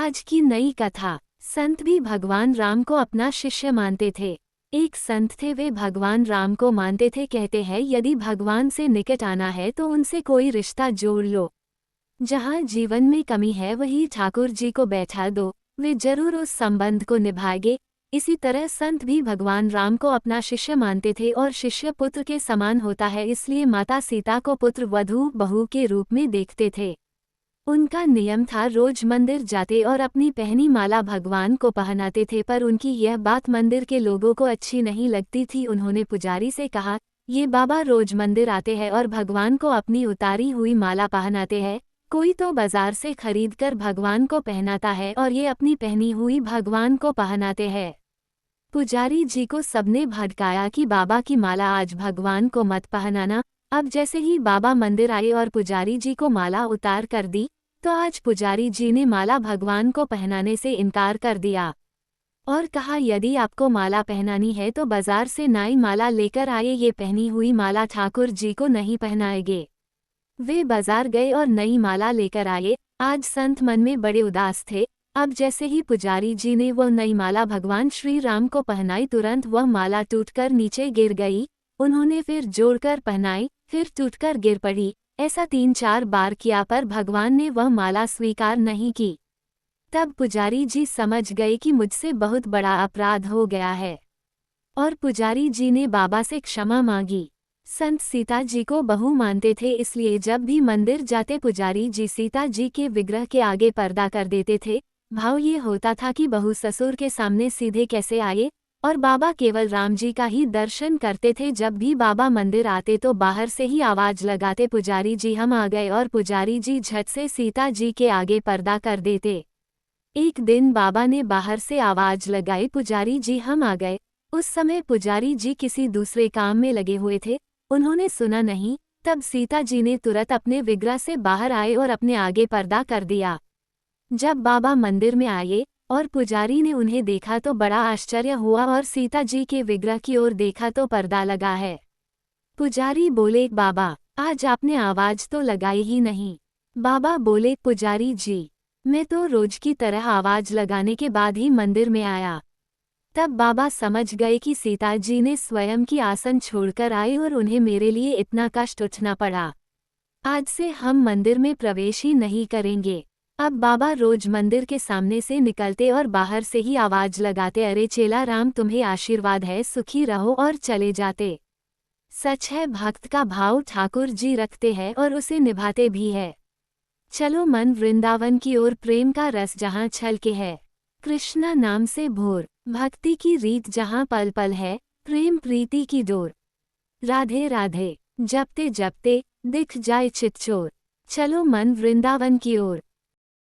आज की नई कथा। संत भी भगवान राम को अपना शिष्य मानते थे। एक संत थे, वे भगवान राम को मानते थे। कहते हैं यदि भगवान से निकट आना है तो उनसे कोई रिश्ता जोड़ लो। जहाँ जीवन में कमी है वही ठाकुर जी को बैठा दो, वे जरूर उस संबंध को निभाएंगे। इसी तरह संत भी भगवान राम को अपना शिष्य मानते थे और शिष्य पुत्र के समान होता है, इसलिए माता सीता को पुत्र वधू बहू के रूप में देखते थे। उनका नियम था रोज मंदिर जाते और अपनी पहनी माला भगवान को पहनाते थे, पर उनकी यह बात मंदिर के लोगों को अच्छी नहीं लगती थी। उन्होंने पुजारी से कहा, ये बाबा रोज मंदिर आते हैं और भगवान को अपनी उतारी हुई माला पहनाते हैं। कोई तो बाजार से खरीद कर भगवान को पहनाता है और ये अपनी पहनी हुई भगवान को पहनाते हैं। पुजारी जी को सबने भड़काया कि बाबा की माला आज भगवान को मत पहनाना। अब जैसे ही बाबा मंदिर आए और पुजारी जी को माला उतार कर दी, तो आज पुजारी जी ने माला भगवान को पहनाने से इनकार कर दिया और कहा, यदि आपको माला पहनानी है तो बाजार से नई माला लेकर आए, ये पहनी हुई माला ठाकुर जी को नहीं पहनाएंगे। वे बाजार गए और नई माला लेकर आए। आज संत मन में बड़े उदास थे। अब जैसे ही पुजारी जी ने वह नई माला भगवान श्री राम को पहनाई, तुरंत वह माला टूटकर नीचे गिर गई। उन्होंने फिर जोड़कर पहनाई, फिर टूटकर गिर पड़ी। ऐसा 3-4 बार किया, पर भगवान ने वह माला स्वीकार नहीं की। तब पुजारी जी समझ गए कि मुझसे बहुत बड़ा अपराध हो गया है और पुजारी जी ने बाबा से क्षमा मांगी। संत सीता जी को बहू मानते थे, इसलिए जब भी मंदिर जाते पुजारी जी सीता जी के विग्रह के आगे पर्दा कर देते थे। भाव ये होता था कि बहू ससुर के सामने सीधे कैसे आए, और बाबा केवल राम जी का ही दर्शन करते थे। जब भी बाबा मंदिर आते तो बाहर से ही आवाज लगाते, पुजारी जी हम आ गए, और पुजारी जी झट से सीता जी के आगे पर्दा कर देते। एक दिन बाबा ने बाहर से आवाज लगाई, पुजारी जी हम आ गए। उस समय पुजारी जी किसी दूसरे काम में लगे हुए थे, उन्होंने सुना नहीं। तब सीता जी ने तुरंत अपने विग्रह से बाहर आए और अपने आगे पर्दा कर दिया। जब बाबा मंदिर में आए और पुजारी ने उन्हें देखा तो बड़ा आश्चर्य हुआ और सीता जी के विग्रह की ओर देखा तो पर्दा लगा है। पुजारी बोले, बाबा आज आपने आवाज तो लगाई ही नहीं। बाबा बोले, पुजारी जी मैं तो रोज की तरह आवाज लगाने के बाद ही मंदिर में आया। तब बाबा समझ गए कि सीता जी ने स्वयं की आसन छोड़कर आए और उन्हें मेरे लिए इतना कष्ट उठना पड़ा। आज से हम मंदिर में प्रवेश ही नहीं करेंगे। अब बाबा रोज मंदिर के सामने से निकलते और बाहर से ही आवाज लगाते, अरे चेला राम तुम्हें आशीर्वाद है, सुखी रहो, और चले जाते। सच है, भक्त का भाव ठाकुर जी रखते हैं और उसे निभाते भी है। चलो मन वृंदावन की ओर, प्रेम का रस जहाँ छलके है। कृष्णा नाम से भोर, भक्ति की रीत जहाँ पल पल है, प्रेम प्रीति की डोर। राधे राधे जपते जपते दिख जाए चितचोर। चलो मन वृंदावन की ओर।